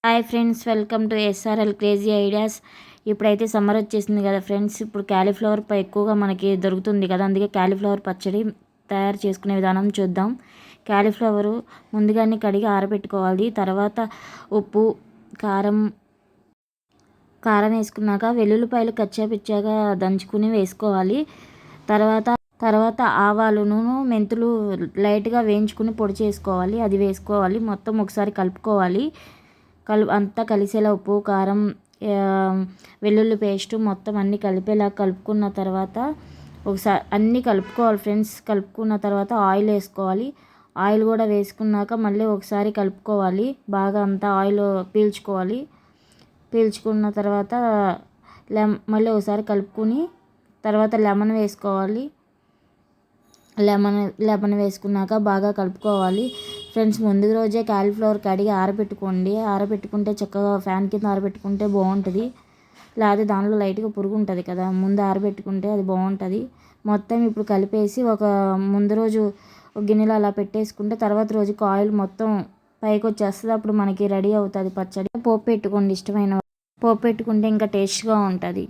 Hi friends, welcome to SRL crazy ideas. ఇప్పుడైతే summer వచ్చేసింది కదా ఫ్రెండ్స్. ఇప్పుడు క్యాలీఫ్లవర్ ఎక్కువగా మనకి దొరుకుతుంది కదా, అందుకే క్యాలీఫ్లవర్ పచ్చడి తయారు చేసుకునే విధానం చూద్దాం. క్యాలీఫ్లవరు ముందుగానే కడిగి ఆరబెట్టుకోవాలి. తర్వాత ఉప్పు, కారం వేసుకున్నాక వెల్లుల్లిపాయలు కచ్చాపిచ్చాగా దంచుకుని వేసుకోవాలి. తర్వాత ఆవాలును మెంతులు లైట్గా వేయించుకుని పొడి చేసుకోవాలి, అది వేసుకోవాలి. మొత్తం ఒకసారి కలుపుకోవాలి. అంతా కలిసేలా ఉప్పు, కారం, వెల్లుల్లి పేస్టు మొత్తం అన్నీ కలిపేలా కలుపుకున్న తర్వాత ఒకసారి అన్నీ కలుపుకోవాలి ఫ్రెండ్స్. కలుపుకున్న తర్వాత ఆయిల్ వేసుకోవాలి. ఆయిల్ కూడా వేసుకున్నాక మళ్ళీ ఒకసారి కలుపుకోవాలి. బాగా అంతా ఆయిల్ పీల్చుకున్న తర్వాత మళ్ళీ ఒకసారి కలుపుకుని తర్వాత లెమన్ వేసుకోవాలి. లెమన్ వేసుకున్నాక బాగా కలుపుకోవాలి ఫ్రెండ్స్. ముందు రోజే క్యాలీఫ్లవర్ కడిగి ఆరబెట్టుకుంటే చక్కగా ఫ్యాన్ కింద ఆరబెట్టుకుంటే బాగుంటుంది. లేకపోతే దానిలో లైట్గా పురుగు ఉంటుంది కదా, ముందు ఆరబెట్టుకుంటే అది బాగుంటుంది. మొత్తం ఇప్పుడు కలిపేసి ముందు రోజు ఒక గిన్నెలో అలా పెట్టేసుకుంటే తర్వాత రోజుకి ఆయిల్ మొత్తం పైకి వచ్చేస్తుంది. అప్పుడు మనకి రెడీ అవుతుంది పచ్చడి. పోపు పెట్టుకోండి, ఇష్టమైన పోపు పెట్టుకుంటే ఇంకా టేస్ట్గా ఉంటుంది.